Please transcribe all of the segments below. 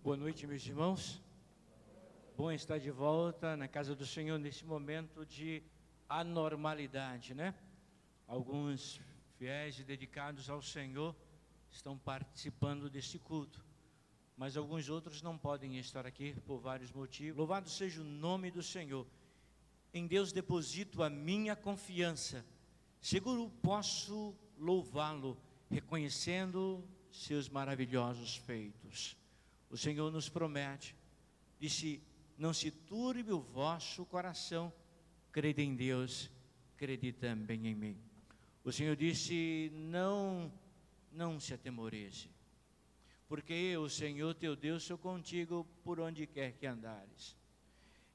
Boa noite, meus irmãos. Bom estar de volta na casa do Senhor nesse momento de anormalidade, né? Alguns fiéis e dedicados ao Senhor estão participando desse culto, mas alguns outros não podem estar aqui por vários motivos. Louvado seja o nome do Senhor. Em Deus deposito a minha confiança. Seguro posso louvá-lo, reconhecendo seus maravilhosos feitos. O Senhor nos promete, disse: não se turbe o vosso coração, crede em Deus, crede também em mim. O Senhor disse: não se atemorize, porque eu, Senhor teu Deus, sou contigo por onde quer que andares.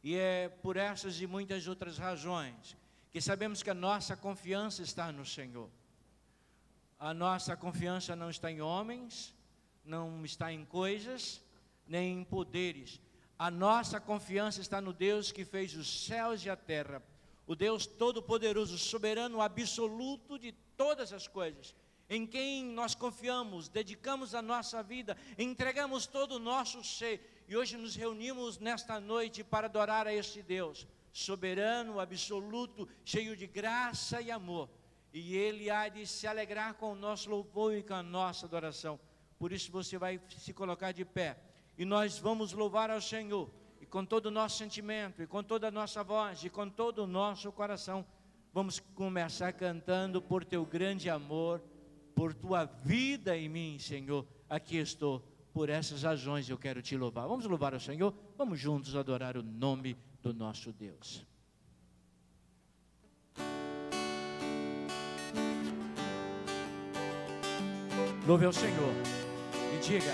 E é por essas e muitas outras razões que sabemos que a nossa confiança está no Senhor. A nossa confiança não está em homens, não está em coisas, nem em poderes. A nossa confiança está no Deus que fez os céus e a terra, o Deus todo-poderoso, soberano, absoluto de todas as coisas, em quem nós confiamos, dedicamos a nossa vida, entregamos todo o nosso ser, e hoje nos reunimos nesta noite para adorar a este Deus, soberano, absoluto, cheio de graça e amor, e Ele há de se alegrar com o nosso louvor e com a nossa adoração. Por isso você vai se colocar de pé, e nós vamos louvar ao Senhor, e com todo o nosso sentimento, e com toda a nossa voz, e com todo o nosso coração, vamos começar cantando: por teu grande amor, por tua vida em mim, Senhor, aqui estou, por essas razões eu quero te louvar. Vamos louvar ao Senhor, vamos juntos adorar o nome do nosso Deus. Louve ao Senhor e diga: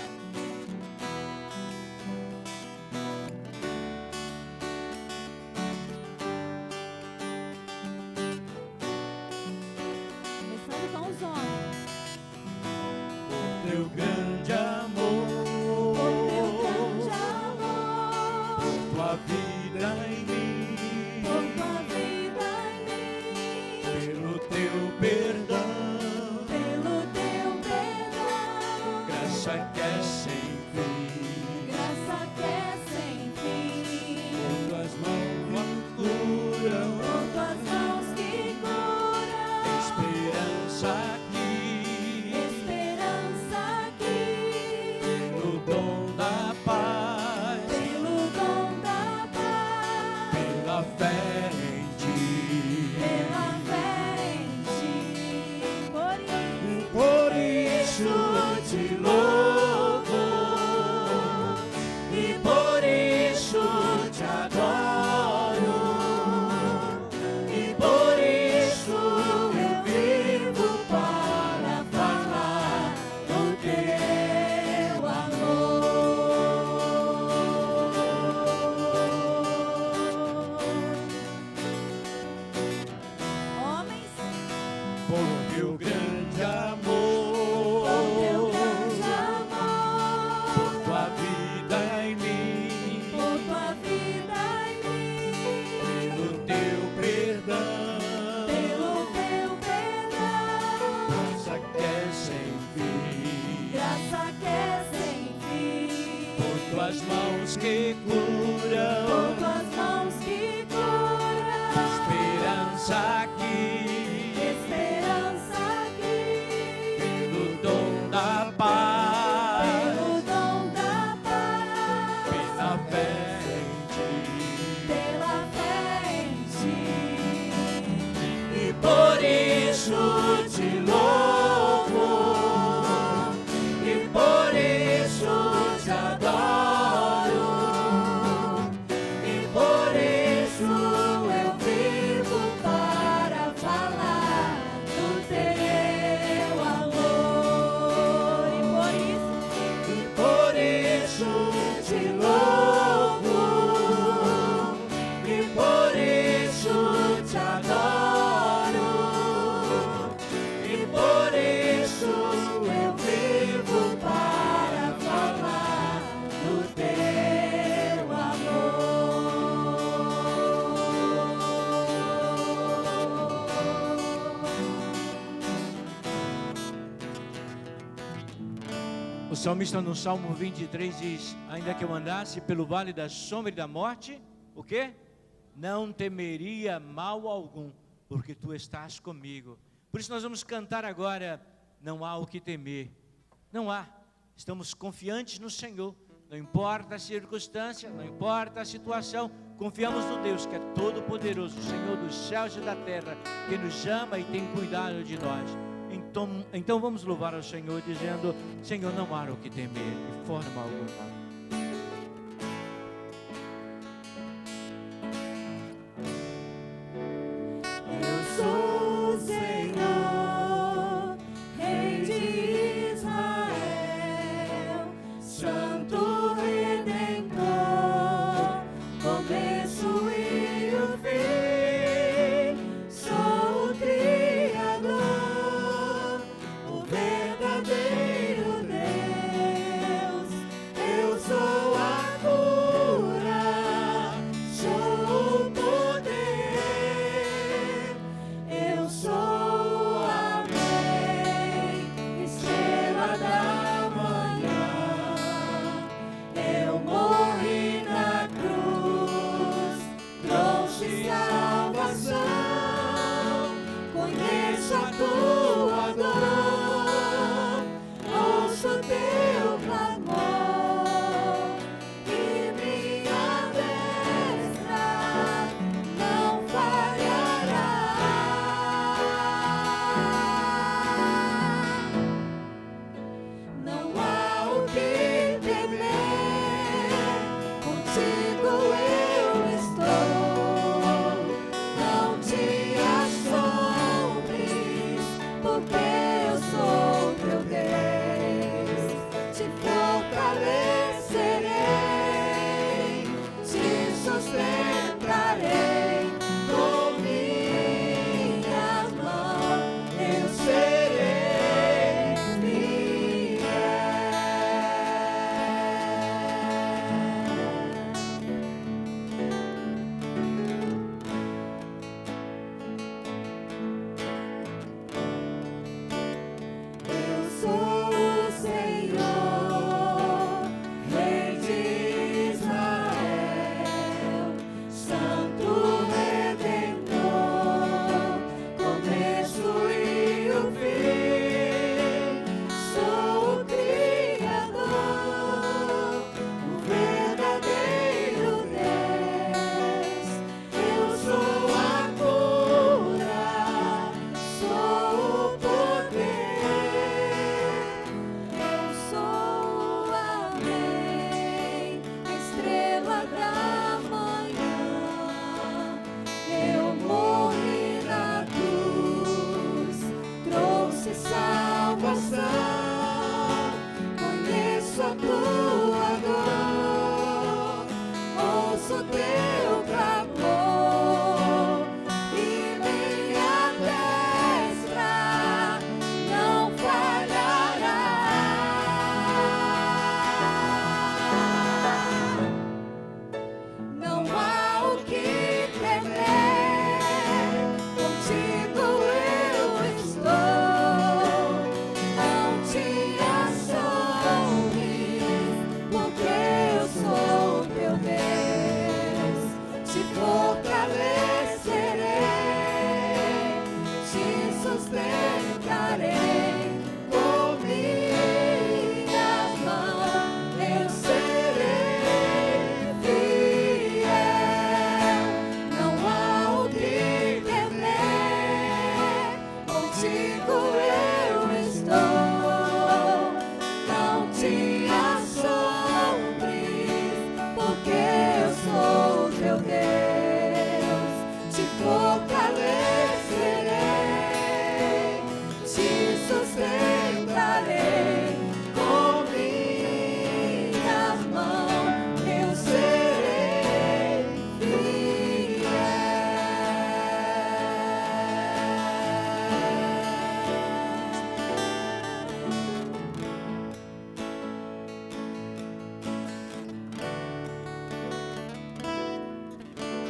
salmista no Salmo 23 diz: ainda que eu andasse pelo vale da sombra e da morte, o quê? Não temeria mal algum, porque tu estás comigo. Por isso nós vamos cantar agora: não há o que temer. Não há. Estamos confiantes no Senhor. Não importa a circunstância, não importa a situação, confiamos no Deus que é todo poderoso, Senhor dos céus e da terra, que nos ama e tem cuidado de nós. Então vamos louvar ao Senhor dizendo: Senhor, não há o que temer de forma alguma.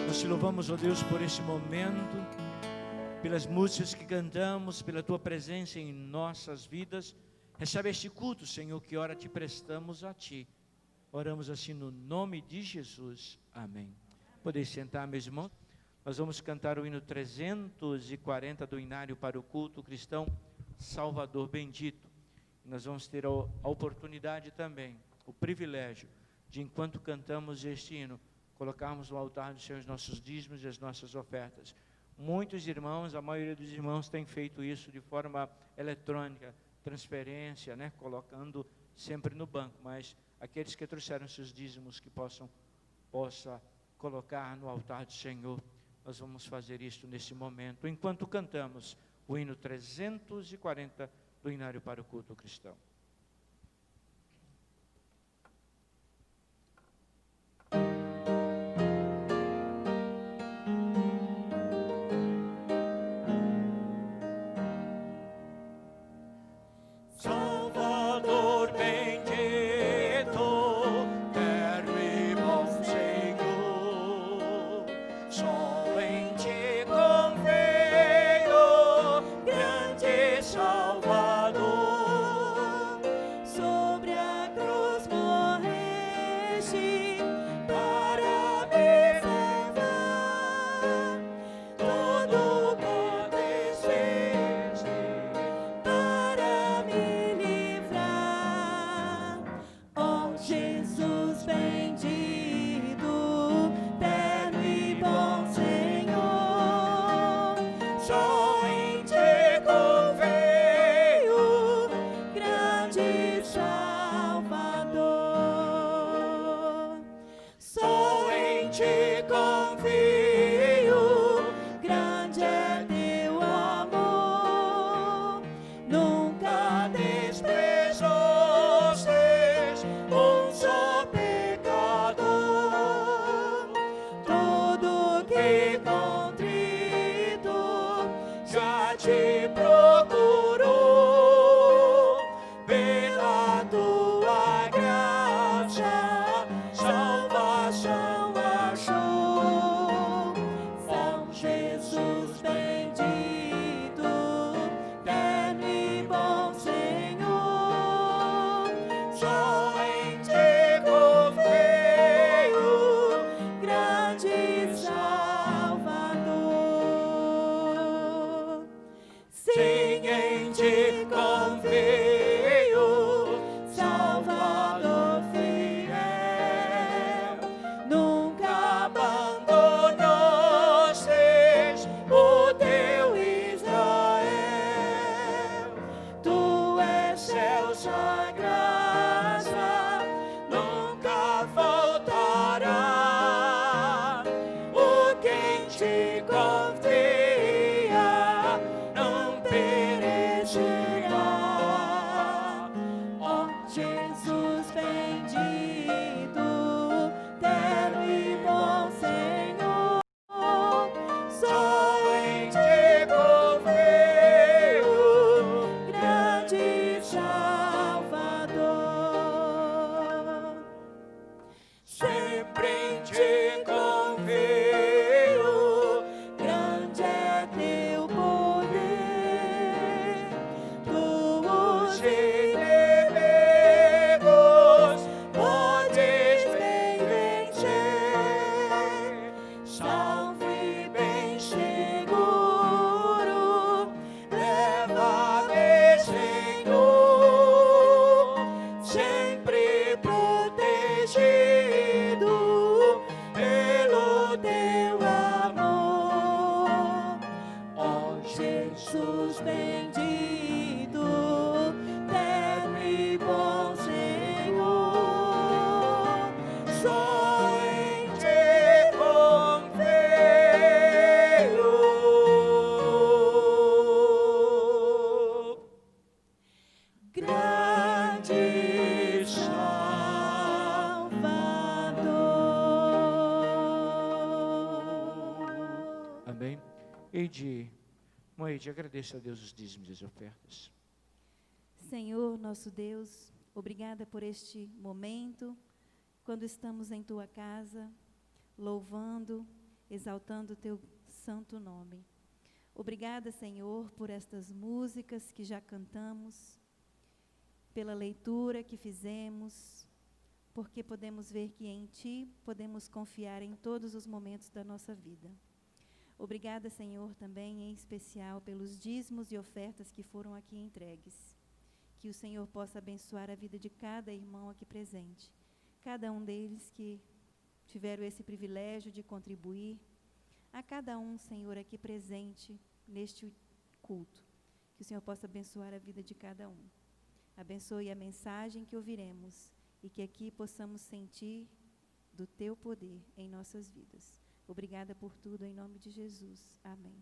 Nós te louvamos, ó Deus, por esse momento, pelas músicas que cantamos, pela Tua presença em nossas vidas. Recebe este culto, Senhor, que ora te prestamos a Ti. Oramos assim no nome de Jesus. Amém. Podeis sentar, meus irmãos. Nós vamos cantar o hino 340 do Inário para o Culto Cristão Salvador Bendito. Nós vamos ter a oportunidade também, o privilégio de, enquanto cantamos este hino, colocarmos no altar do Senhor os nossos dízimos e as nossas ofertas. Muitos irmãos, a maioria dos irmãos tem feito isso de forma eletrônica, transferência, né, colocando sempre no banco, mas aqueles que trouxeram seus dízimos que possa colocar no altar do Senhor, nós vamos fazer isto nesse momento, enquanto cantamos o hino 340 do Inário para o Culto Cristão. Moide, agradeça a Deus os dízimos e as ofertas. Senhor, nosso Deus, obrigada por este momento, quando estamos em Tua casa, louvando, exaltando o Teu santo nome. Obrigada, Senhor, por estas músicas que já cantamos, pela leitura que fizemos, porque podemos ver que em Ti podemos confiar em todos os momentos da nossa vida. Obrigada, Senhor, também em especial pelos dízimos e ofertas que foram aqui entregues. Que o Senhor possa abençoar a vida de cada irmão aqui presente, cada um deles que tiveram esse privilégio de contribuir, a cada um, Senhor, aqui presente neste culto. Que o Senhor possa abençoar a vida de cada um. Abençoe a mensagem que ouviremos e que aqui possamos sentir do Teu poder em nossas vidas. Obrigada por tudo, em nome de Jesus. Amém.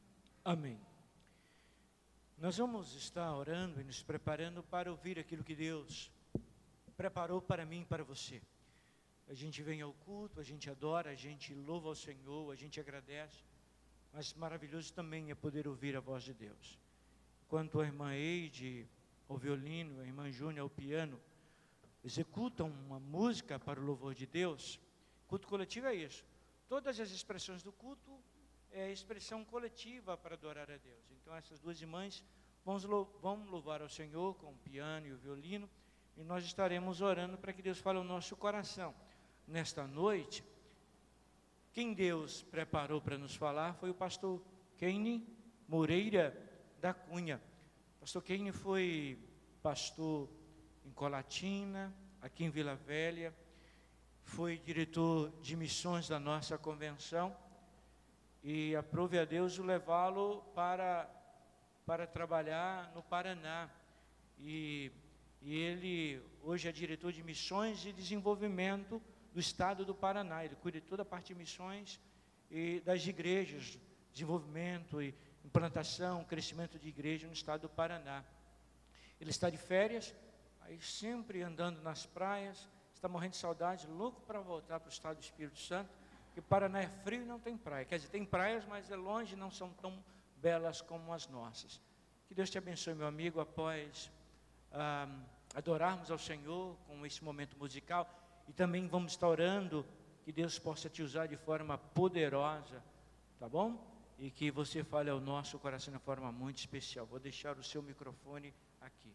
Amém. Nós vamos estar orando e nos preparando para ouvir aquilo que Deus preparou para mim e para você. A gente vem ao culto, a gente adora, a gente louva ao Senhor, a gente agradece, mas maravilhoso também é poder ouvir a voz de Deus. Enquanto a irmã Eide, ao violino, a irmã Júnia, ao piano, executam uma música para o louvor de Deus, culto coletivo é isso. Todas as expressões do culto é expressão coletiva para adorar a Deus. Então essas duas irmãs vão louvar ao Senhor com o piano e o violino, e nós estaremos orando para que Deus fale ao nosso coração. Nesta noite, quem Deus preparou para nos falar foi o pastor Keine Moreira da Cunha. O pastor Keine foi pastor em Colatina, aqui em Vila Velha, foi diretor de missões da nossa convenção, e aprove a Deus o levá-lo para trabalhar no Paraná, e ele hoje é diretor de missões e desenvolvimento do estado do Paraná. Ele cuida de toda a parte de missões e das igrejas, desenvolvimento e implantação, crescimento de igreja no estado do Paraná. Ele está de férias, aí sempre andando nas praias, está morrendo de saudade, louco para voltar para o estado do Espírito Santo, porque Paraná é frio e não tem praia. Quer dizer, tem praias, mas é longe, não são tão belas como as nossas. Que Deus te abençoe, meu amigo, após adorarmos ao Senhor com esse momento musical, e também vamos estar orando que Deus possa te usar de forma poderosa, tá bom? E que você fale ao nosso coração de forma muito especial. Vou deixar o seu microfone aqui.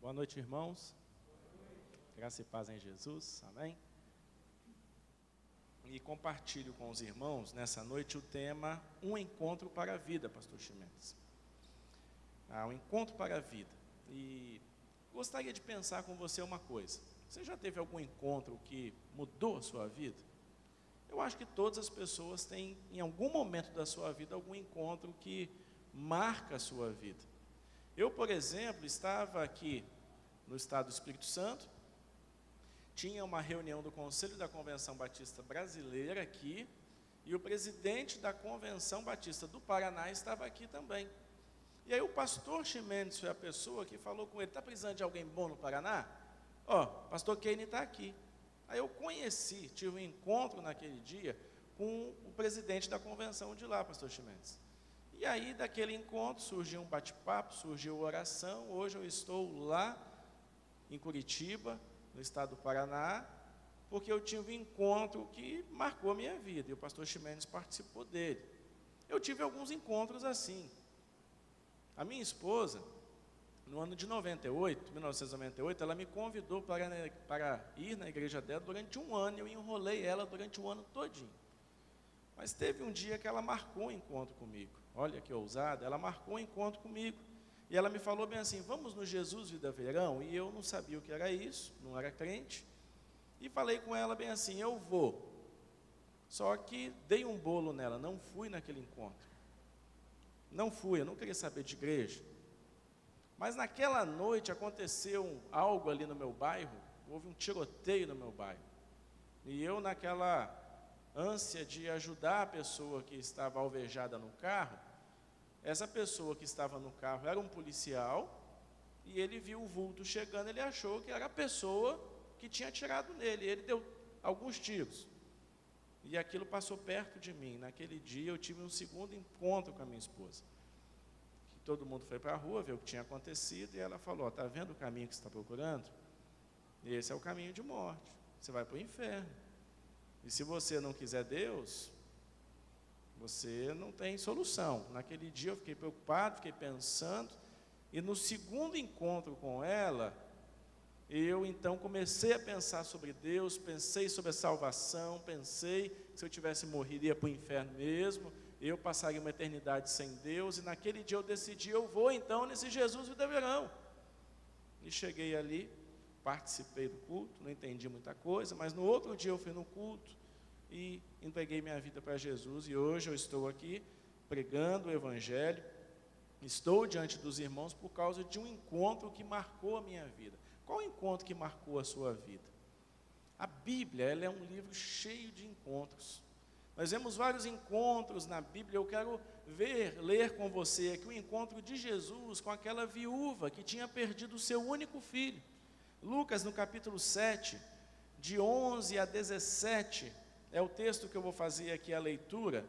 Boa noite, irmãos. Graça e paz em Jesus, amém? E compartilho com os irmãos nessa noite o tema Um Encontro para a Vida, pastor Chimenez. um encontro para a vida. E gostaria de pensar com você uma coisa. Você já teve algum encontro que mudou a sua vida? Eu acho que todas as pessoas têm, em algum momento da sua vida, algum encontro que marca a sua vida. Eu, por exemplo, estava aqui no estado do Espírito Santo, tinha uma reunião do Conselho da Convenção Batista Brasileira aqui, e o presidente da Convenção Batista do Paraná estava aqui também. E aí o pastor Ximenes foi a pessoa que falou com ele: está precisando de alguém bom no Paraná? Pastor Keine está aqui. Aí eu tive um encontro naquele dia com o presidente da convenção de lá, pastor Ximenes. E aí daquele encontro surgiu um bate-papo, surgiu oração. Hoje eu estou lá em Curitiba, no estado do Paraná, porque eu tive um encontro que marcou a minha vida, e o pastor Ximenes participou dele. Eu tive alguns encontros assim. A minha esposa, no ano de 1998, ela me convidou para ir na igreja dela durante um ano, e eu enrolei ela durante o ano todinho. Mas teve um dia que ela marcou um encontro comigo. Olha que ousada, ela marcou um encontro comigo. E ela me falou bem assim: vamos no Jesus Vida Verão? E eu não sabia o que era isso, não era crente. E falei com ela bem assim: eu vou. Só que dei um bolo nela, não fui naquele encontro. Não fui, eu não queria saber de igreja. Mas naquela noite aconteceu algo ali no meu bairro, houve um tiroteio no meu bairro. E eu, naquela ânsia de ajudar a pessoa que estava alvejada no carro, essa pessoa que estava no carro era um policial, e ele viu o vulto chegando, ele achou que era a pessoa que tinha atirado nele. Ele deu alguns tiros. E aquilo passou perto de mim. Naquele dia eu tive um segundo encontro com a minha esposa. Todo mundo foi para a rua ver o que tinha acontecido, e ela falou: está vendo o caminho que você está procurando? Esse é o caminho de morte, você vai para o inferno. E se você não quiser Deus, você não tem solução. Naquele dia eu fiquei preocupado, fiquei pensando, e no segundo encontro com ela, eu então comecei a pensar sobre Deus, pensei sobre a salvação, pensei que se eu tivesse morrido ia para o inferno mesmo, eu passaria uma eternidade sem Deus. E naquele dia eu decidi: eu vou então nesse Jesus Vida Verão. E cheguei ali, participei do culto, não entendi muita coisa, mas no outro dia eu fui no culto e entreguei minha vida para Jesus, e hoje eu estou aqui pregando o Evangelho, estou diante dos irmãos por causa de um encontro que marcou a minha vida. Qual o encontro que marcou a sua vida? A Bíblia, ela é um livro cheio de encontros. Nós vemos vários encontros na Bíblia. Eu quero ler com você aqui o encontro de Jesus com aquela viúva que tinha perdido o seu único filho. Lucas, no capítulo 7, de 11 a 17, é o texto que eu vou fazer aqui a leitura.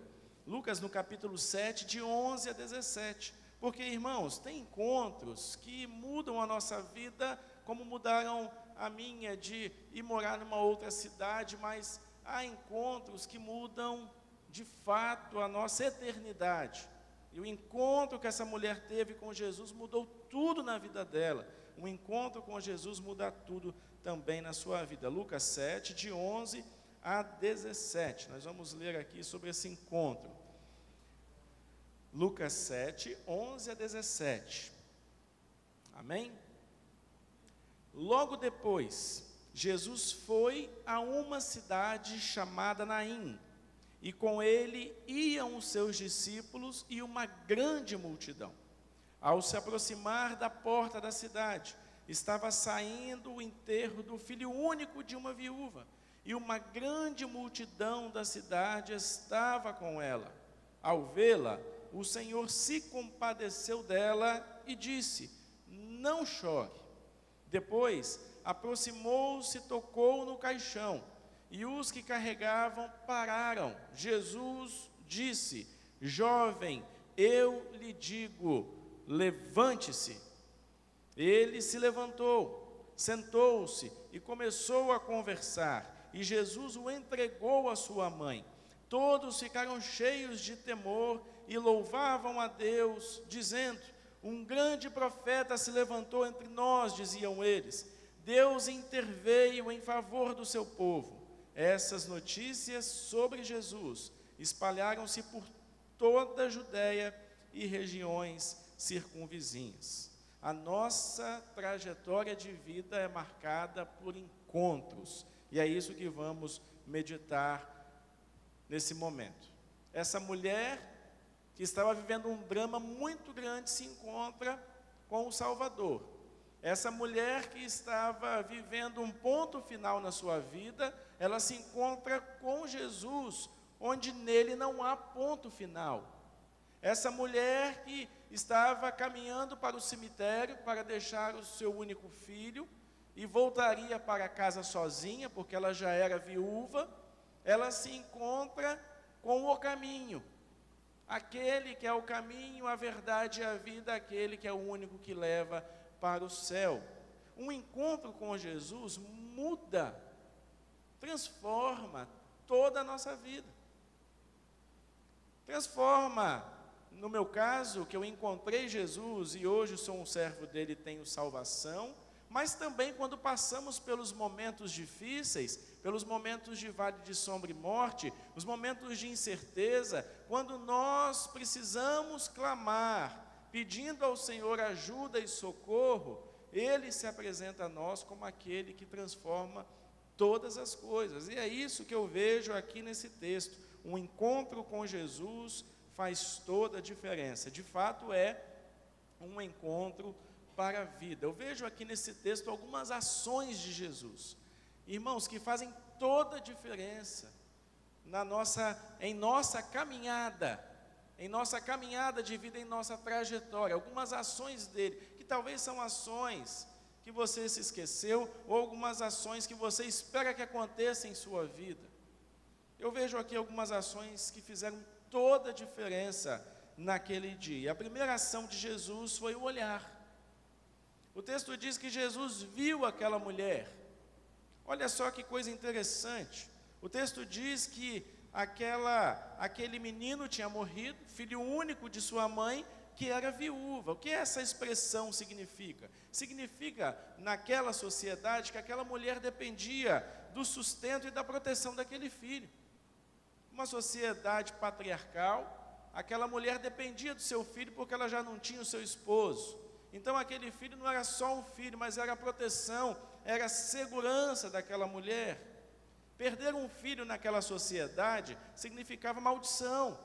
Lucas, no capítulo 7, de 11 a 17. Porque, irmãos, tem encontros que mudam a nossa vida, como mudaram a minha, de ir morar numa outra cidade, mas há encontros que mudam de fato a nossa eternidade. E o encontro que essa mulher teve com Jesus mudou tudo na vida dela. Um encontro com Jesus muda tudo também na sua vida. Lucas 7, de 11 a 17. Nós vamos ler aqui sobre esse encontro. Lucas 7, 11 a 17. Amém? Logo depois, Jesus foi a uma cidade chamada Naim, e com ele iam os seus discípulos e uma grande multidão. Ao se aproximar da porta da cidade, estava saindo o enterro do filho único de uma viúva, e uma grande multidão da cidade estava com ela. Ao vê-la, o Senhor se compadeceu dela e disse: não chore. Depois, aproximou-se, tocou no caixão, e os que carregavam pararam. Jesus disse: jovem, eu lhe digo, levante-se. Ele se levantou, sentou-se e começou a conversar, e Jesus o entregou à sua mãe. Todos ficaram cheios de temor e louvavam a Deus, dizendo: um grande profeta se levantou entre nós, diziam eles. Deus interveio em favor do seu povo. Essas notícias sobre Jesus espalharam-se por toda a Judéia e regiões circunvizinhas. A nossa trajetória de vida é marcada por encontros, e é isso que vamos meditar nesse momento. Essa mulher que estava vivendo um drama muito grande se encontra com o Salvador. Essa mulher que estava vivendo um ponto final na sua vida, ela se encontra com Jesus, onde nele não há ponto final. Essa mulher que estava caminhando para o cemitério para deixar o seu único filho e voltaria para casa sozinha, porque ela já era viúva, ela se encontra com o caminho. Aquele que é o caminho, a verdade e a vida, aquele que é o único que leva para o céu. Um encontro com Jesus muda, transforma toda a nossa vida. Transforma, no meu caso, que eu encontrei Jesus e hoje sou um servo dele e tenho salvação, mas também quando passamos pelos momentos difíceis, pelos momentos de vale de sombra e morte, os momentos de incerteza, quando nós precisamos clamar, pedindo ao Senhor ajuda e socorro, Ele se apresenta a nós como aquele que transforma todas as coisas. E é isso que eu vejo aqui nesse texto. Um encontro com Jesus faz toda a diferença. De fato, é um encontro para a vida. Eu vejo aqui nesse texto algumas ações de Jesus, irmãos, que fazem toda a diferença em nossa caminhada de vida, em nossa trajetória. Algumas ações dele, que talvez são ações que você se esqueceu, ou algumas ações que você espera que aconteça em sua vida. Eu vejo aqui algumas ações que fizeram toda a diferença naquele dia. A primeira ação de Jesus foi o olhar. O texto diz que Jesus viu aquela mulher. Olha só que coisa interessante. O texto diz que aquele menino tinha morrido, filho único de sua mãe, que era viúva. O que essa expressão significa? Significa, naquela sociedade, que aquela mulher dependia do sustento e da proteção daquele filho. Uma sociedade patriarcal, aquela mulher dependia do seu filho porque ela já não tinha o seu esposo. Então aquele filho não era só um filho, mas era a proteção, era a segurança daquela mulher. Perder um filho naquela sociedade significava maldição.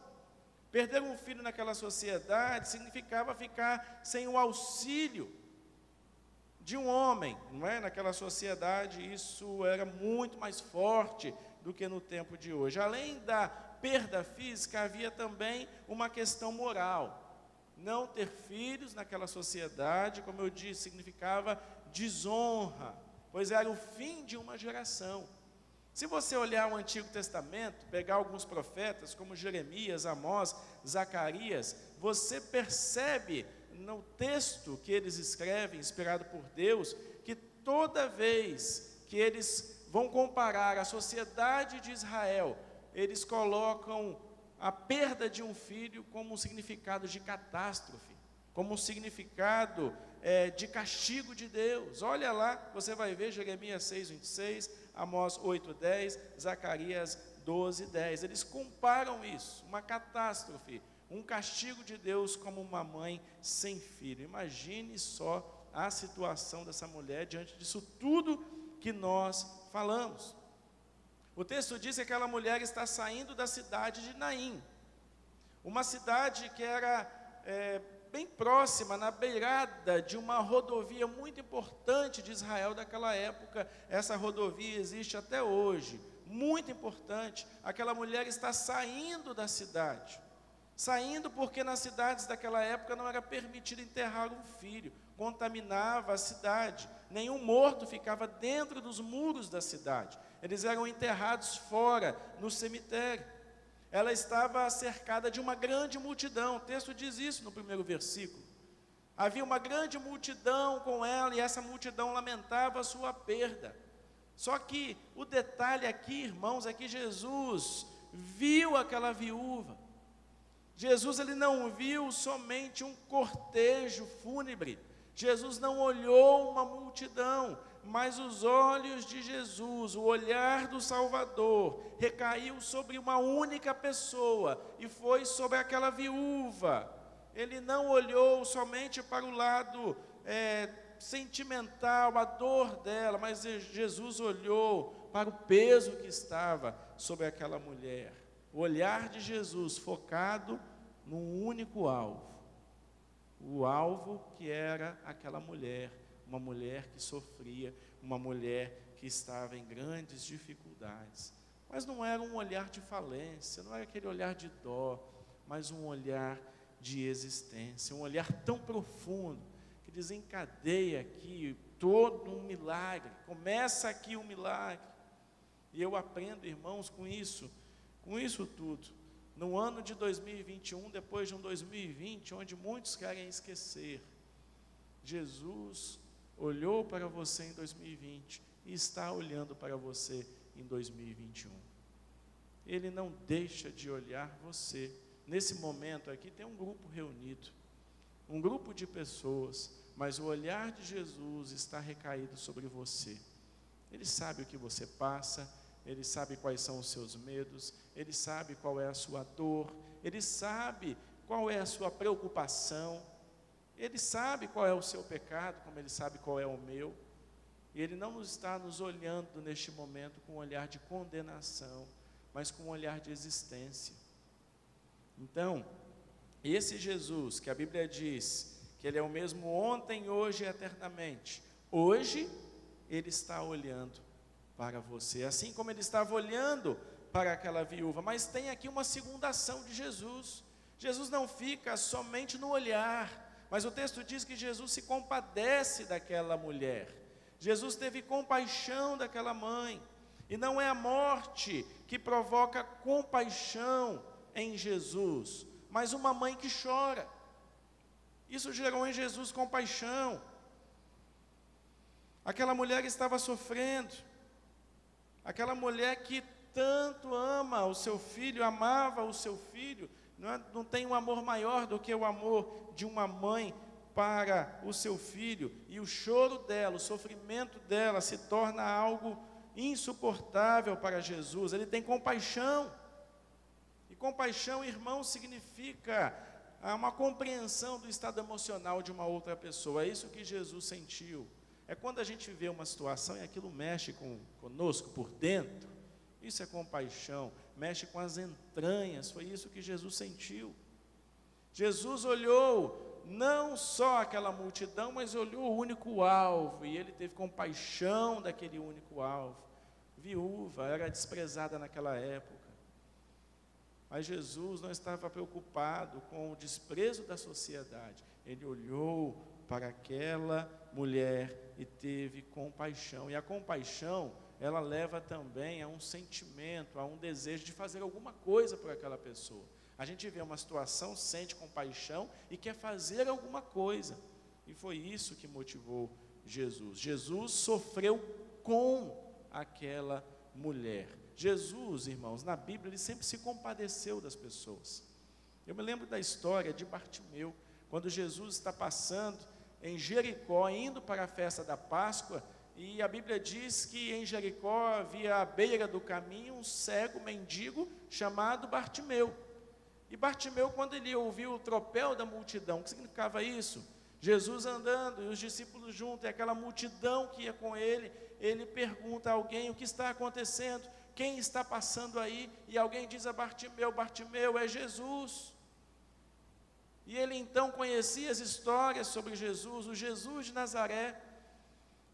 Perder um filho naquela sociedade significava ficar sem o auxílio de um homem, não é? Naquela sociedade isso era muito mais forte do que no tempo de hoje. Além da perda física, havia também uma questão moral. Não ter filhos naquela sociedade, como eu disse, significava desonra, pois era o fim de uma geração. Se você olhar o Antigo Testamento, pegar alguns profetas, como Jeremias, Amós, Zacarias, você percebe no texto que eles escrevem, inspirado por Deus, que toda vez que eles vão comparar a sociedade de Israel, eles colocam a perda de um filho como um significado de catástrofe, como um significado de castigo de Deus. Olha lá, você vai ver Jeremias 6:26, Amós 8:10, Zacarias 12:10. Eles comparam isso, uma catástrofe, um castigo de Deus como uma mãe sem filho. Imagine só a situação dessa mulher diante disso tudo que nós falamos. O texto diz que aquela mulher está saindo da cidade de Naim, uma cidade que era bem próxima, na beirada de uma rodovia muito importante de Israel daquela época. Essa rodovia existe até hoje, muito importante. Aquela mulher está saindo da cidade, saindo porque nas cidades daquela época não era permitido enterrar um filho, contaminava a cidade. Nenhum morto ficava dentro dos muros da cidade, eles eram enterrados fora, no cemitério. Ela estava cercada de uma grande multidão, o texto diz isso no primeiro versículo. Havia uma grande multidão com ela, e essa multidão lamentava a sua perda. Só que o detalhe aqui, irmãos, é que Jesus viu aquela viúva. Jesus, ele não viu somente um cortejo fúnebre. Jesus não olhou uma multidão, mas os olhos de Jesus, o olhar do Salvador, recaiu sobre uma única pessoa, e foi sobre aquela viúva. ele não olhou somente para o lado sentimental, a dor dela, mas Jesus olhou para o peso que estava sobre aquela mulher. O olhar de Jesus focado num único alvo. O alvo que era aquela mulher, uma mulher que sofria, uma mulher que estava em grandes dificuldades. Mas não era um olhar de falência, não era aquele olhar de dó, mas um olhar de existência, um olhar tão profundo, que desencadeia aqui todo um milagre, começa aqui um milagre. E eu aprendo, irmãos, com isso tudo, no ano de 2021, depois de um 2020, onde muitos querem esquecer, Jesus olhou para você em 2020 e está olhando para você em 2021. Ele não deixa de olhar você. Nesse momento aqui tem um grupo reunido, um grupo de pessoas, mas o olhar de Jesus está recaído sobre você. Ele sabe o que você passa, Ele sabe quais são os seus medos, Ele sabe qual é a sua dor, Ele sabe qual é a sua preocupação, Ele sabe qual é o seu pecado, como Ele sabe qual é o meu. E Ele não está nos olhando neste momento com um olhar de condenação, mas com um olhar de existência. Então, esse Jesus, que a Bíblia diz que Ele é o mesmo ontem, hoje e eternamente, hoje Ele está olhando para você, assim como Ele estava olhando para aquela viúva. Mas tem aqui uma segunda ação de Jesus. Jesus não fica somente no olhar, mas o texto diz que Jesus se compadece daquela mulher. Jesus teve compaixão daquela mãe, e não é a morte que provoca compaixão em Jesus, mas uma mãe que chora. Isso gerou em Jesus compaixão. Aquela mulher estava sofrendo, aquela mulher que tanto ama o seu filho, amava o seu filho, não tem um amor maior do que o amor de uma mãe para o seu filho, e o choro dela, o sofrimento dela se torna algo insuportável para Jesus. Ele tem compaixão, e compaixão, irmão, significa uma compreensão do estado emocional de uma outra pessoa. É isso que Jesus sentiu. É quando a gente vê uma situação e aquilo mexe conosco por dentro, isso é compaixão, mexe com as entranhas. Foi isso que Jesus sentiu. Jesus olhou não só aquela multidão, mas olhou o único alvo, e Ele teve compaixão daquele único alvo. Viúva, era desprezada naquela época, mas Jesus não estava preocupado com o desprezo da sociedade. Ele olhou para aquela mulher e teve compaixão, e a compaixão, ela leva também a um sentimento, a um desejo de fazer alguma coisa por aquela pessoa. A gente vê uma situação, sente compaixão e quer fazer alguma coisa. E foi isso que motivou Jesus. Jesus sofreu com aquela mulher. Jesus, irmãos, na Bíblia, Ele sempre se compadeceu das pessoas. Eu me lembro da história de Bartimeu, quando Jesus está passando em Jericó, indo para a festa da Páscoa, e a Bíblia diz que em Jericó havia à beira do caminho um cego mendigo chamado Bartimeu. E Bartimeu, quando ele ouviu o tropel da multidão, o que significava isso? Jesus andando e os discípulos juntos, e aquela multidão que ia com ele, ele pergunta a alguém: o que está acontecendo? Quem está passando aí? E alguém diz a Bartimeu: Bartimeu, é Jesus. E ele então conhecia as histórias sobre Jesus, o Jesus de Nazaré.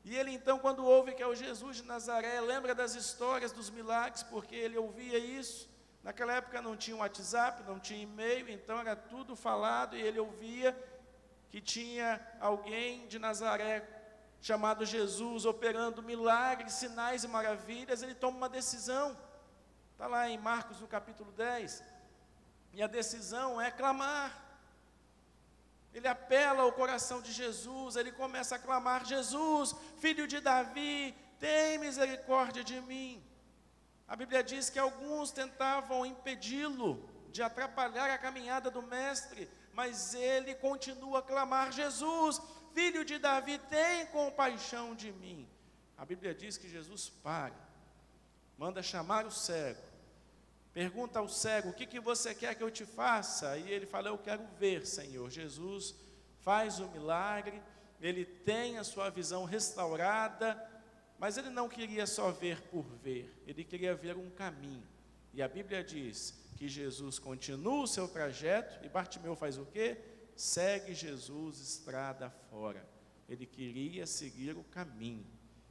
E ele então, quando ouve que é o Jesus de Nazaré, lembra das histórias dos milagres, porque ele ouvia isso. Naquela época não tinha WhatsApp, não tinha e-mail, então era tudo falado, e ele ouvia que tinha alguém de Nazaré chamado Jesus operando milagres, sinais e maravilhas. Ele toma uma decisão, está lá em Marcos no capítulo 10, e a decisão é clamar. Ele apela ao coração de Jesus, ele começa a clamar: Jesus, filho de Davi, tem misericórdia de mim. A Bíblia diz que alguns tentavam impedi-lo de atrapalhar a caminhada do mestre, mas ele continua a clamar: Jesus, filho de Davi, tem compaixão de mim. A Bíblia diz que Jesus para, manda chamar o cego, pergunta ao cego: o que você quer que eu te faça? E ele fala: eu quero ver, Senhor. Jesus faz o milagre, ele tem a sua visão restaurada, mas ele não queria só ver por ver, ele queria ver um caminho. E a Bíblia diz que Jesus continua o seu trajeto, e Bartimeu faz o quê? Segue Jesus estrada fora. Ele queria seguir o caminho.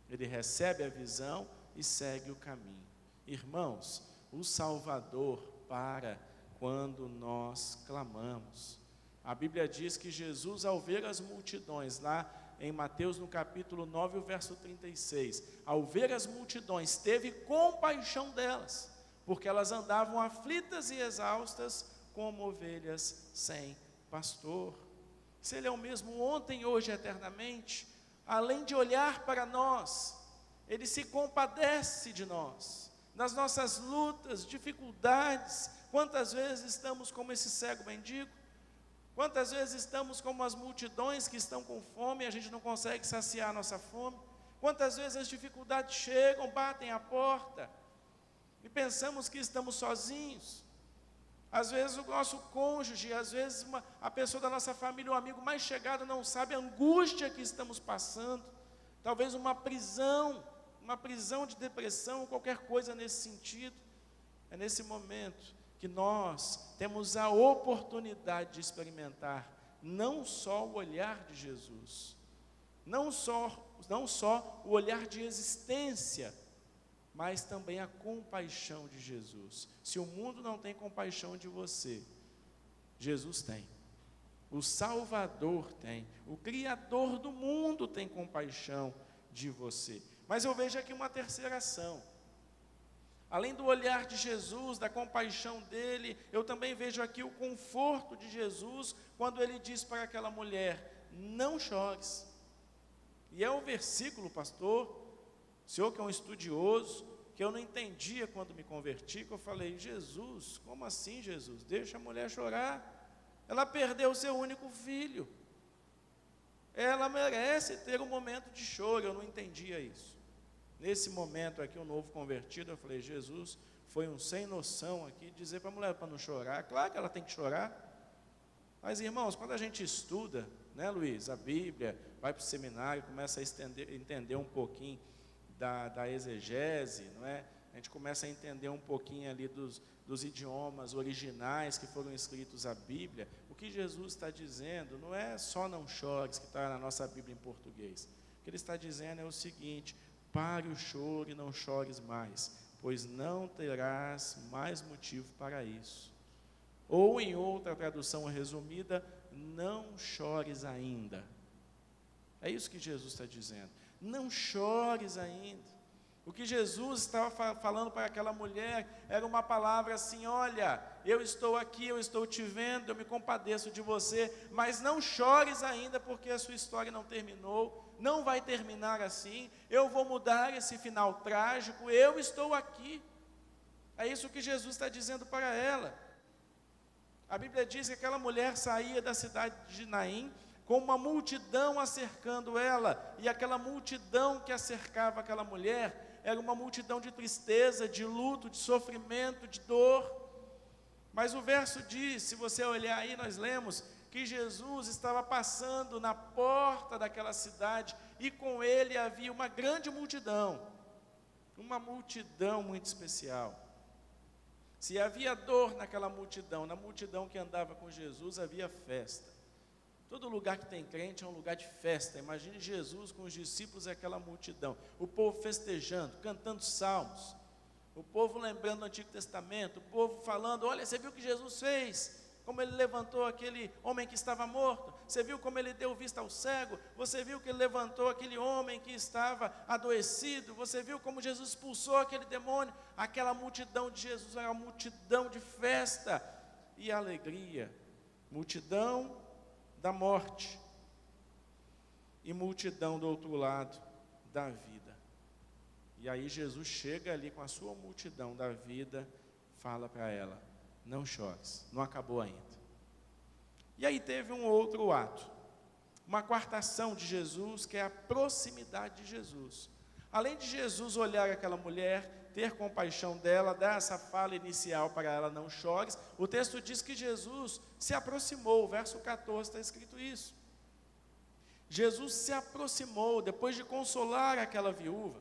Ele recebe a visão e segue o caminho. Irmãos, o Salvador para quando nós clamamos. A Bíblia diz que Jesus, ao ver as multidões, lá em Mateus, no capítulo 9, o verso 36, ao ver as multidões, teve compaixão delas, porque elas andavam aflitas e exaustas, como ovelhas sem pastor. Se Ele é o mesmo ontem, hoje e eternamente, além de olhar para nós, Ele se compadece de nós, nas nossas lutas, dificuldades. Quantas vezes estamos como esse cego mendigo? Quantas vezes estamos como as multidões que estão com fome e a gente não consegue saciar a nossa fome? Quantas vezes as dificuldades chegam, batem a porta e pensamos que estamos sozinhos? Às vezes o nosso cônjuge, às vezes a pessoa da nossa família, o amigo mais chegado não sabe a angústia que estamos passando. Talvez uma prisão de depressão, qualquer coisa nesse sentido. É nesse momento que nós temos a oportunidade de experimentar não só o olhar de Jesus, não só o olhar de existência, mas também a compaixão de Jesus. Se o mundo não tem compaixão de você, Jesus tem. O Salvador tem. O Criador do mundo tem compaixão de você. Mas eu vejo aqui uma terceira ação. Além do olhar de Jesus, da compaixão dele, eu também vejo aqui o conforto de Jesus, quando ele diz para aquela mulher: não chores. E é o versículo, pastor, o senhor que é um estudioso, que eu não entendia quando me converti, que eu falei: Jesus, como assim, Jesus? Deixa a mulher chorar. Ela perdeu o seu único filho. Ela merece ter um momento de choro. Eu não entendia isso. Nesse momento aqui, um novo convertido, eu falei: Jesus foi um sem noção aqui, dizer para a mulher para não chorar. Claro que ela tem que chorar. Mas, irmãos, quando a gente estuda, né, Luiz, a Bíblia, vai para o seminário, começa a entender um pouquinho da exegese, não é? A gente começa a entender um pouquinho ali dos idiomas originais que foram escritos à Bíblia. O que Jesus está dizendo não é só não chores, que está na nossa Bíblia em português. O que ele está dizendo é o seguinte: pare o choro e não chores mais, pois não terás mais motivo para isso. Ou, em outra tradução resumida, não chores ainda. É isso que Jesus está dizendo. Não chores ainda. O que Jesus estava falando para aquela mulher era uma palavra assim: olha, eu estou aqui, eu estou te vendo, eu me compadeço de você, mas não chores ainda, porque a sua história não terminou, não vai terminar assim, eu vou mudar esse final trágico, eu estou aqui. É isso que Jesus está dizendo para ela. A Bíblia diz que aquela mulher saía da cidade de Naim com uma multidão acercando ela, e aquela multidão que acercava aquela mulher era uma multidão de tristeza, de luto, de sofrimento, de dor. Mas o verso diz, se você olhar aí, nós lemos que Jesus estava passando na porta daquela cidade, e com ele havia uma grande multidão, uma multidão muito especial. Se havia dor naquela multidão, na multidão que andava com Jesus, havia festa. Todo lugar que tem crente é um lugar de festa. Imagine Jesus com os discípulos e aquela multidão, o povo festejando, cantando salmos, o povo lembrando do Antigo Testamento, o povo falando: olha, você viu o que Jesus fez? Como ele levantou aquele homem que estava morto, você viu como ele deu vista ao cego, você viu que ele levantou aquele homem que estava adoecido, você viu como Jesus expulsou aquele demônio. Aquela multidão de Jesus era uma multidão de festa e alegria, multidão da morte e multidão do outro lado da vida. E aí Jesus chega ali com a sua multidão da vida, fala para ela: não chores, não acabou ainda. E aí teve um outro ato, uma quarta ação de Jesus, que é a proximidade de Jesus. Além de Jesus olhar aquela mulher, ter compaixão dela, dar essa fala inicial para ela: não chores. O texto diz que Jesus se aproximou, o verso 14 está escrito isso. Jesus se aproximou, depois de consolar aquela viúva,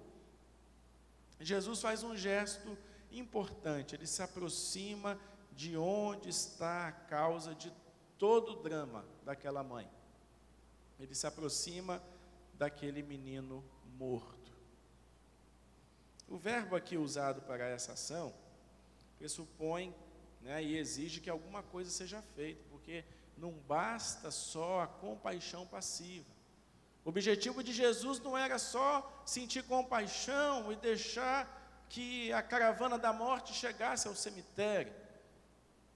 Jesus faz um gesto importante, ele se aproxima de onde está a causa de todo o drama daquela mãe. Ele se aproxima daquele menino morto. O verbo aqui usado para essa ação pressupõe, e exige que alguma coisa seja feita, porque não basta só a compaixão passiva. O objetivo de Jesus não era só sentir compaixão e deixar que a caravana da morte chegasse ao cemitério.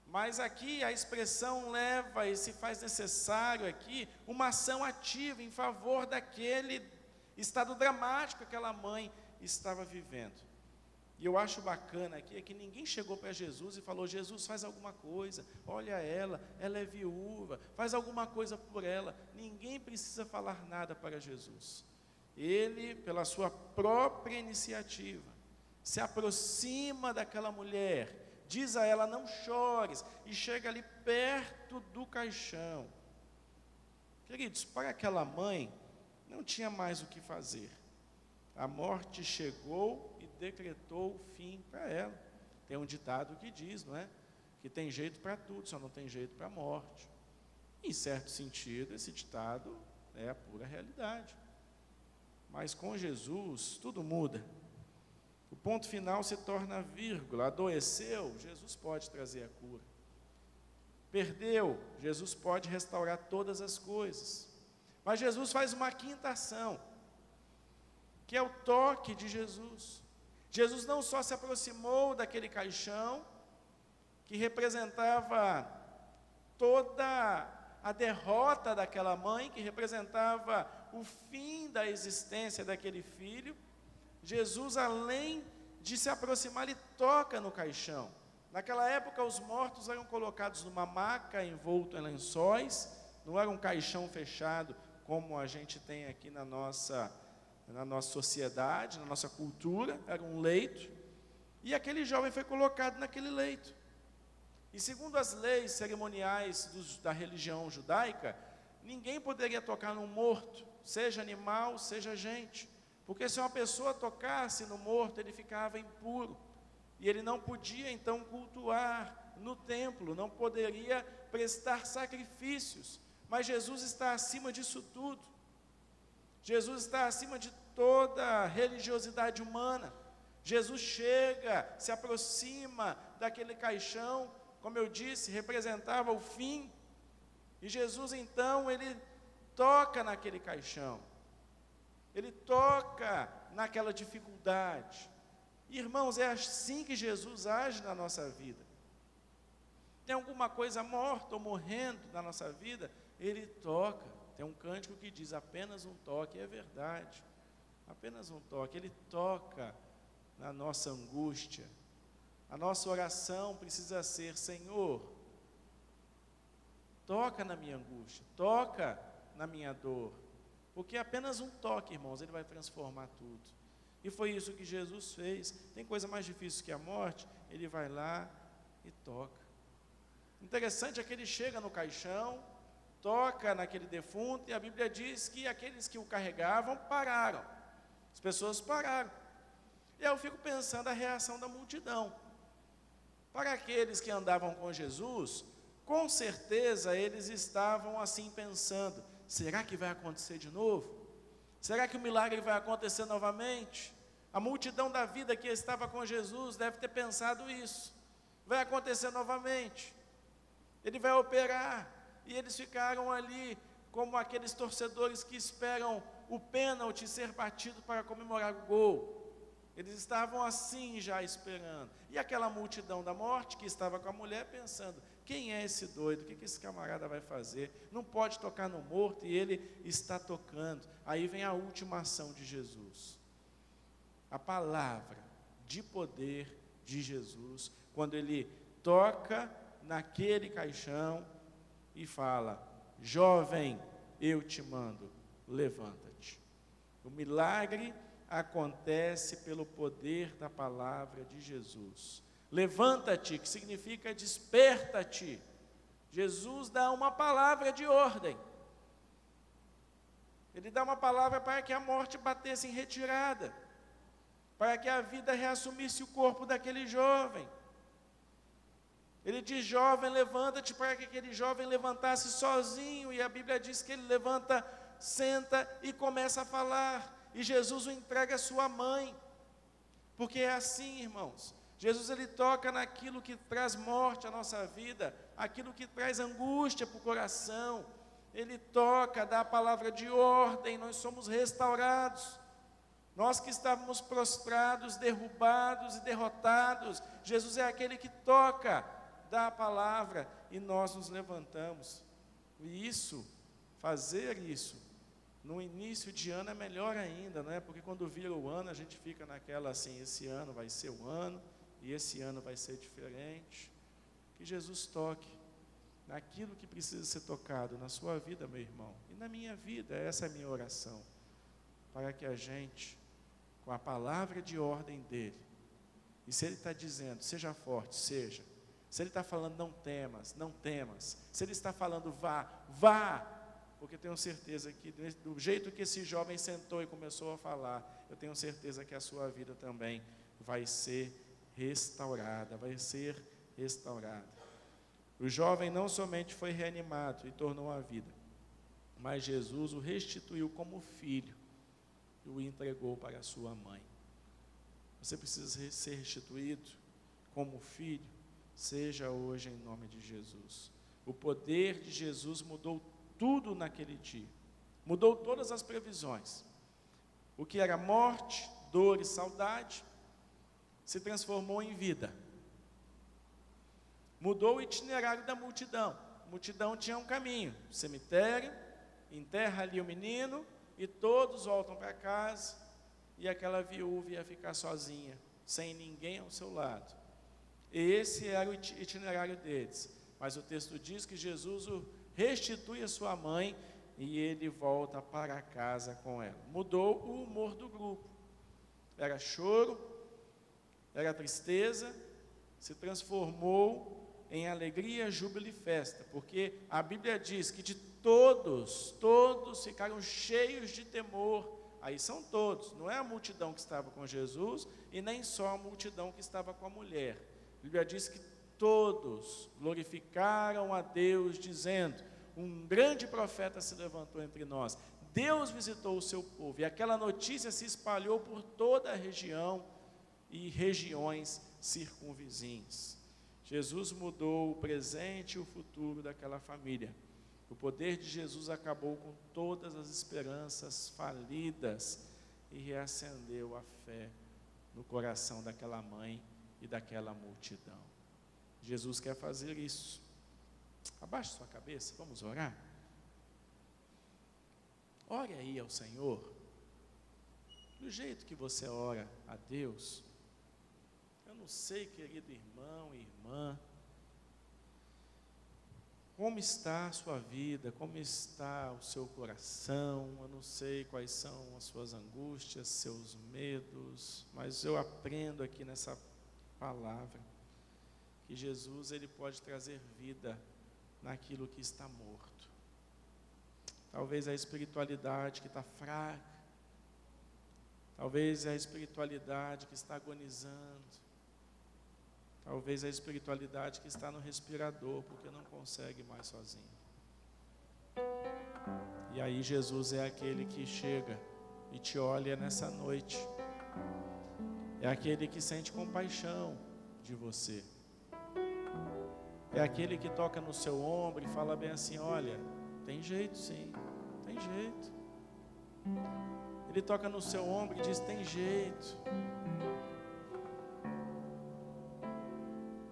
Mas aqui a expressão leva e se faz necessário aqui uma ação ativa em favor daquele estado dramático que aquela mãe estava vivendo. E eu acho bacana aqui é que ninguém chegou para Jesus e falou: Jesus, faz alguma coisa, olha ela é viúva, faz alguma coisa por ela. Ninguém precisa falar nada para Jesus. Ele, pela sua própria iniciativa, se aproxima daquela mulher, diz a ela: não chores, e chega ali perto do caixão. Queridos, para aquela mãe, não tinha mais o que fazer. A morte chegou e decretou o fim para ela. Tem um ditado que diz, não é? Que tem jeito para tudo, só não tem jeito para a morte. Em certo sentido, esse ditado é a pura realidade. Mas com Jesus, tudo muda. O ponto final se torna vírgula. Adoeceu, Jesus pode trazer a cura. Perdeu, Jesus pode restaurar todas as coisas. Mas Jesus faz uma quinta ação, que é o toque de Jesus. Jesus não só se aproximou daquele caixão, que representava toda a derrota daquela mãe, que representava o fim da existência daquele filho. Jesus, além de se aproximar, ele toca no caixão. Naquela época, os mortos eram colocados numa maca, envolto em lençóis, não era um caixão fechado, como a gente tem aqui na nossa sociedade, na nossa cultura. Era um leito, e aquele jovem foi colocado naquele leito. E segundo as leis cerimoniais da religião judaica, ninguém poderia tocar num morto, seja animal, seja gente, porque se uma pessoa tocasse no morto, ele ficava impuro, e ele não podia então cultuar no templo, não poderia prestar sacrifícios. Mas Jesus está acima disso tudo. Jesus está acima de toda religiosidade humana. Jesus chega, se aproxima daquele caixão, como eu disse, representava o fim. E Jesus então, ele toca naquele caixão. Ele toca naquela dificuldade. Irmãos, é assim que Jesus age na nossa vida. Tem alguma coisa morta ou morrendo na nossa vida, ele toca. Tem um cântico que diz: apenas um toque. É verdade, apenas um toque. Ele toca na nossa angústia. A nossa oração precisa ser: Senhor, toca na minha angústia, toca na minha dor, porque apenas um toque, irmãos, ele vai transformar tudo. E foi isso que Jesus fez. Tem coisa mais difícil que a morte? Ele vai lá e toca. Interessante é que ele chega no caixão, toca naquele defunto, e a Bíblia diz que aqueles que o carregavam pararam. As pessoas pararam. E aí eu fico pensando a reação da multidão. Para aqueles que andavam com Jesus, com certeza eles estavam assim pensando: será que vai acontecer de novo? Será que o milagre vai acontecer novamente? A multidão da vida que estava com Jesus deve ter pensado isso. Vai acontecer novamente. Ele vai operar. E eles ficaram ali como aqueles torcedores que esperam o pênalti ser batido para comemorar o gol. Eles estavam assim já esperando. E aquela multidão da morte que estava com a mulher pensando: quem é esse doido? O que esse camarada vai fazer? Não pode tocar no morto, e ele está tocando. Aí vem a última ação de Jesus. A palavra de poder de Jesus, quando ele toca naquele caixão e fala: jovem, eu te mando, levanta-te. O milagre acontece pelo poder da palavra de Jesus. Levanta-te, que significa desperta-te. Jesus dá uma palavra de ordem. Ele dá uma palavra para que a morte batesse em retirada, para que a vida reassumisse o corpo daquele jovem. Ele diz: jovem, levanta-te, para que aquele jovem levantasse sozinho, e a Bíblia diz que ele levanta, senta e começa a falar, e Jesus o entrega à sua mãe, porque é assim, irmãos, Jesus ele toca naquilo que traz morte à nossa vida, aquilo que traz angústia para o coração, ele toca, dá a palavra de ordem, nós somos restaurados. Nós que estávamos prostrados, derrubados e derrotados, Jesus é aquele que toca, dá a palavra e nós nos levantamos. E isso, fazer isso, no início de ano é melhor ainda, não é? Porque quando vira o ano, a gente fica naquela assim, esse ano vai ser o ano, e esse ano vai ser diferente. Que Jesus toque naquilo que precisa ser tocado na sua vida, meu irmão, e na minha vida. Essa é a minha oração, para que a gente, com a palavra de ordem dele, e se ele está dizendo, seja forte, seja, se ele está falando não temas, não temas, se ele está falando vá, vá, porque eu tenho certeza que do jeito que esse jovem sentou e começou a falar, eu tenho certeza que a sua vida também vai ser restaurada, vai ser restaurada. O jovem não somente foi reanimado e tornou a vida, mas Jesus o restituiu como filho e o entregou para a sua mãe. Você precisa ser restituído como filho, seja hoje em nome de Jesus. O poder de Jesus mudou tudo naquele dia, mudou todas as previsões. O que era morte, dor e saudade, se transformou em vida. Mudou o itinerário da multidão. A multidão tinha um caminho, cemitério, enterra ali o menino, e todos voltam para casa, e aquela viúva ia ficar sozinha, sem ninguém ao seu lado. Esse era o itinerário deles. Mas o texto diz que Jesus o restitui a sua mãe, e ele volta para casa com ela. Mudou o humor do grupo. Era choro, era tristeza, se transformou em alegria, júbilo e festa, porque a Bíblia diz que de todos ficaram cheios de temor. Aí são todos, não é a multidão que estava com Jesus, e nem só a multidão que estava com a mulher. A Bíblia diz que todos glorificaram a Deus, dizendo: um grande profeta se levantou entre nós, Deus visitou o seu povo, e aquela notícia se espalhou por toda a região e regiões circunvizinhas. Jesus mudou o presente e o futuro daquela família. O poder de Jesus acabou com todas as esperanças falidas e reacendeu a fé no coração daquela mãe e daquela multidão. Jesus quer fazer isso. Abaixe sua cabeça, vamos orar? Ore aí ao Senhor, do jeito que você ora a Deus. Eu não sei, querido irmão e irmã, como está a sua vida, como está o seu coração. Eu não sei quais são as suas angústias, seus medos, mas eu aprendo aqui nessa palavra que Jesus ele pode trazer vida naquilo que está morto. Talvez a espiritualidade que está fraca, talvez a espiritualidade que está agonizando, talvez a espiritualidade que está no respirador, porque não consegue mais sozinho. E aí Jesus é aquele que chega e te olha nessa noite. É aquele que sente compaixão de você. É aquele que toca no seu ombro e fala bem assim: olha, tem jeito sim, tem jeito. Ele toca no seu ombro e diz: tem jeito.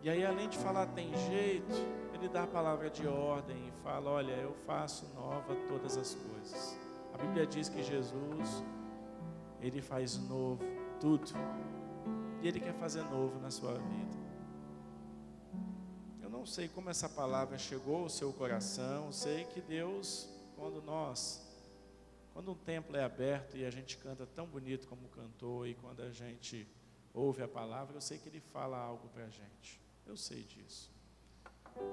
E aí, além de falar tem jeito, ele dá a palavra de ordem e fala: olha, eu faço nova todas as coisas. A Bíblia diz que Jesus, ele faz novo tudo. E ele quer fazer novo na sua vida. Eu não sei como essa palavra chegou ao seu coração. Eu sei que Deus, quando Quando um templo é aberto e a gente canta tão bonito como cantou, e quando a gente ouve a palavra, eu sei que Ele fala algo para a gente. Eu sei disso.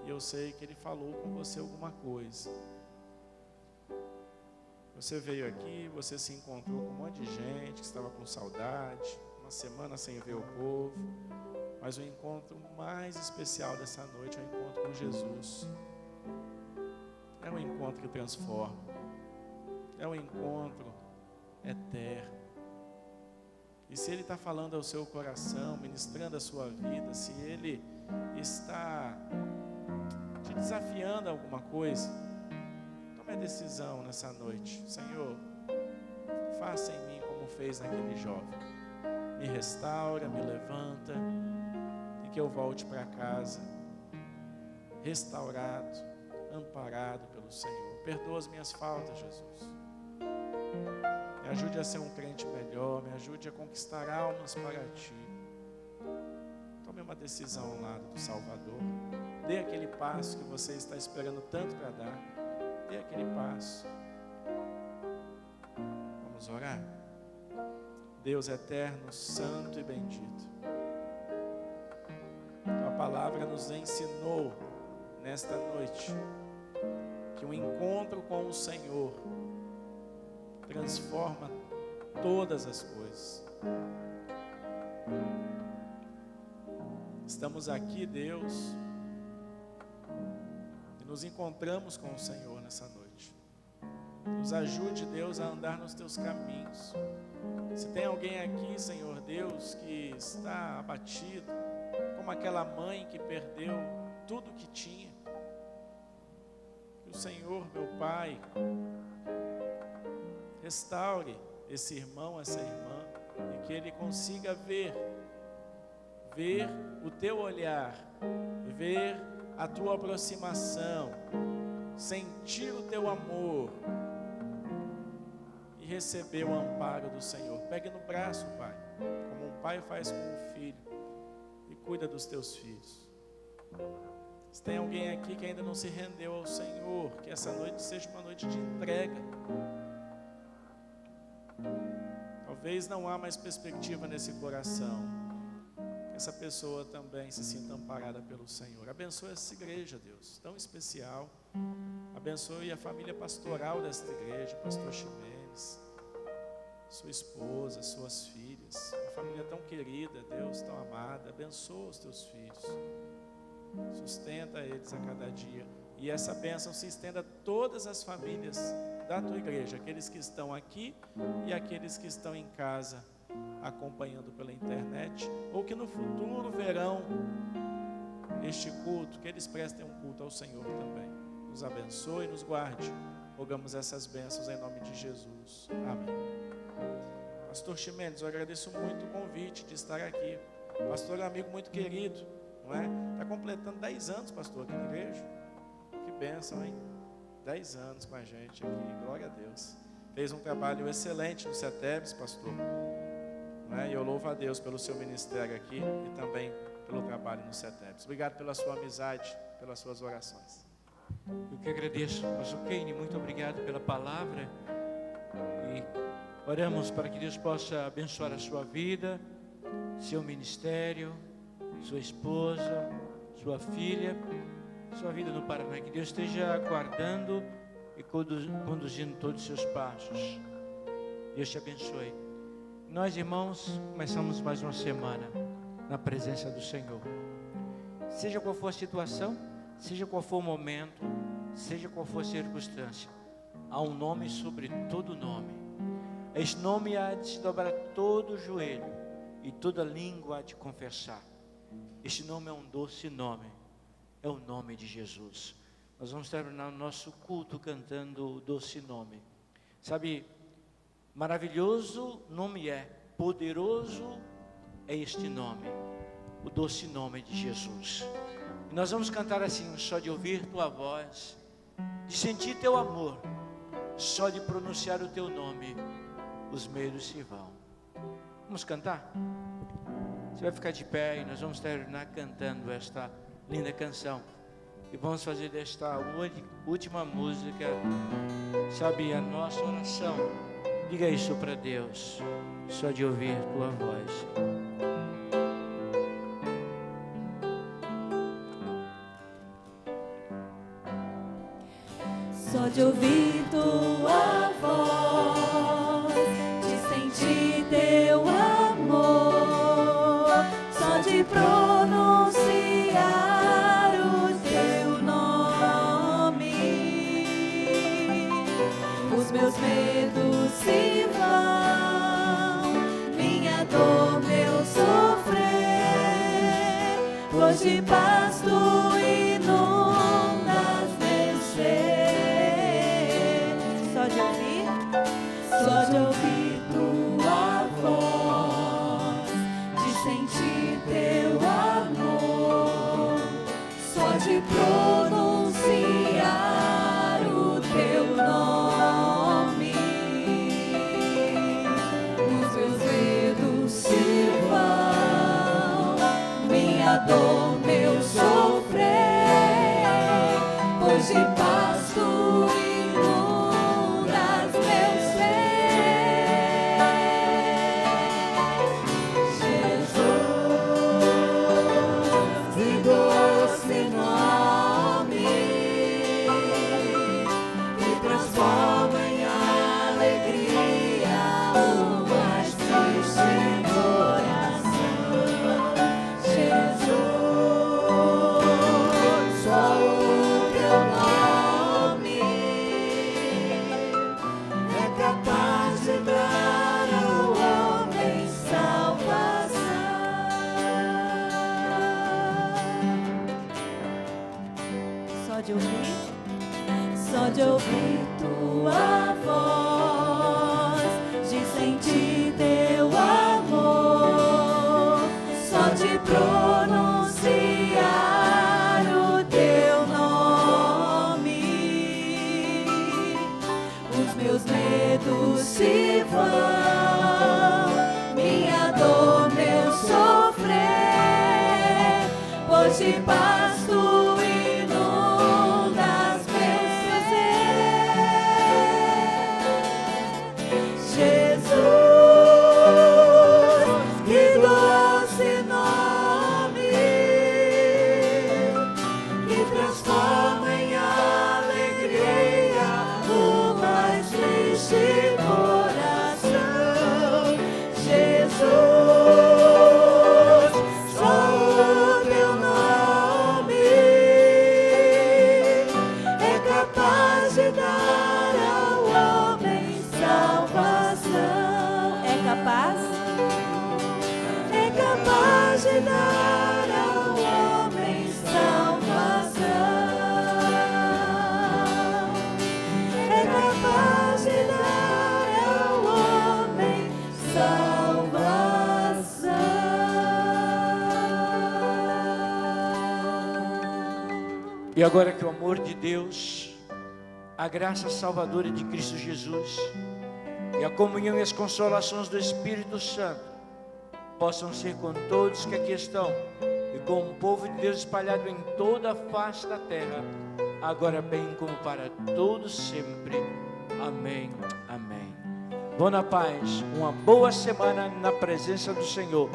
E eu sei que Ele falou com você alguma coisa. Você veio aqui, você se encontrou com um monte de gente que estava com saudade, uma semana sem ver o povo, mas o encontro mais especial dessa noite é o encontro com Jesus. É um encontro que transforma, é um encontro eterno. E se Ele está falando ao seu coração, ministrando a sua vida, se Ele está te desafiando a alguma coisa, tome a decisão nessa noite. Senhor, faça em mim como fez naquele jovem. Me restaura, me levanta, e que eu volte para casa restaurado, amparado pelo Senhor. Perdoa as minhas faltas, Jesus. Me ajude a ser um crente melhor, me ajude a conquistar almas para Ti. Tome uma decisão ao lado do Salvador. Dê aquele passo que você está esperando tanto para dar. Dê aquele passo. Vamos orar? Deus eterno, santo e bendito, Tua palavra nos ensinou nesta noite que o encontro com o Senhor transforma todas as coisas. Estamos aqui, Deus, e nos encontramos com o Senhor nessa noite. Nos ajude, Deus, a andar nos Teus caminhos. Se tem alguém aqui, Senhor Deus, que está abatido, como aquela mãe que perdeu tudo que tinha, que o Senhor, meu Pai, restaure esse irmão, essa irmã, e que ele consiga ver o Teu olhar, ver a Tua aproximação, sentir o Teu amor e receber o amparo do Senhor. Pegue no braço, Pai, como um pai faz com um filho, e cuida dos Teus filhos. Se tem alguém aqui que ainda não se rendeu ao Senhor, que essa noite seja uma noite de entrega. Talvez não há mais perspectiva nesse coração, que essa pessoa também se sinta amparada pelo Senhor. Abençoe essa igreja, Deus, tão especial. Abençoe a família pastoral desta igreja, pastor Ximenes, sua esposa, suas filhas, uma família tão querida, Deus, tão amada. Abençoa os Teus filhos, sustenta eles a cada dia, e essa bênção se estenda a todas as famílias da Tua igreja, aqueles que estão aqui e aqueles que estão em casa acompanhando pela internet, ou que no futuro verão este culto, que eles prestem um culto ao Senhor também. Nos abençoe e nos guarde. Rogamos essas bênçãos em nome de Jesus. Amém. Pastor Ximenes, eu agradeço muito o convite de estar aqui. Pastor é um amigo muito querido, não é? Está completando 10 anos, pastor, aqui na igreja. Que bênção, hein? 10 anos com a gente aqui, glória a Deus. Fez um trabalho excelente no CETEBS, pastor. Não é? E eu louvo a Deus pelo seu ministério aqui e também pelo trabalho no CETEBS. Obrigado pela sua amizade, pelas suas orações. Eu que agradeço, pastor Keine, muito obrigado pela palavra, e oramos para que Deus possa abençoar a sua vida, seu ministério, sua esposa, sua filha, sua vida no Paraná, que Deus esteja guardando e conduzindo todos os seus passos. Deus te abençoe. Nós, irmãos, começamos mais uma semana na presença do Senhor. Seja qual for a situação, seja qual for o momento, seja qual for a circunstância, há um nome sobre todo nome. Este nome há de se dobrar todo o joelho e toda língua há de confessar. Este nome é um doce nome, é o nome de Jesus. Nós vamos terminar o nosso culto cantando o doce nome. Sabe, maravilhoso nome é, poderoso é este nome, o doce nome de Jesus. E nós vamos cantar assim, só de ouvir tua voz, de sentir teu amor, só de pronunciar o teu nome, os medos se vão. Vamos cantar? Você vai ficar de pé e nós vamos terminar cantando esta linda canção. E vamos fazer desta última música, sabe, a nossa oração. Diga isso para Deus, só de ouvir tua voz. Só de ouvir tua voz, de sentir teu amor, só de pronunciar o teu nome, os meus medos se vão, minha dor, meu sofrer, pois de paz tu inundas meu ser. Só de ouvir tua voz, de sentir teu amor, só de pronunciar o teu nome, os meus medos se vão, minha dor, meu sofrer, pois de paz tu de ouvir tua voz, de sentir teu amor, só de pronunciar o teu nome, os meus medos se vão, minha dor, meu sofrer, pois de paz tu de dar ao homem salvação, é capaz de dar ao homem salvação. E agora que o amor de Deus, a graça salvadora de Cristo Jesus e a comunhão e as consolações do Espírito Santo possam ser com todos que aqui estão e com o povo de Deus espalhado em toda a face da terra, agora bem como para todos sempre. Amém, amém. Vão na paz, uma boa semana na presença do Senhor.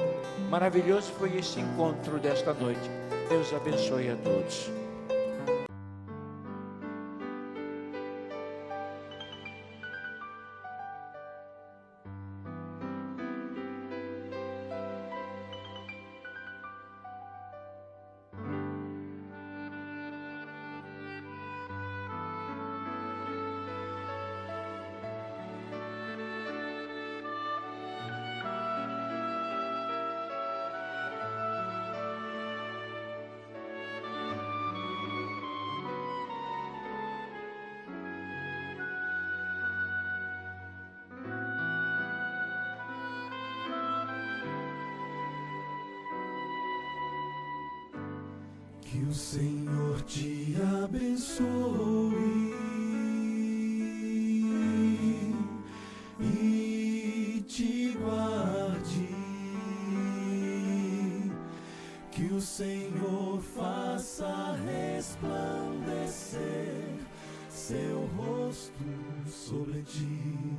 Maravilhoso foi esse encontro desta noite. Deus abençoe a todos. Que o Senhor te abençoe e te guarde. Que o Senhor faça resplandecer seu rosto sobre ti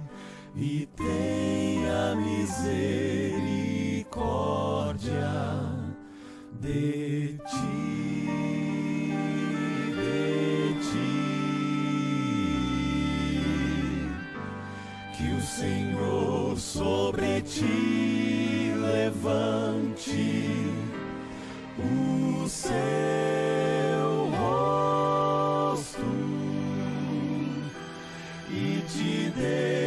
e tenha misericórdia de ti, de ti. Que o Senhor sobre ti levante o seu rosto e te dê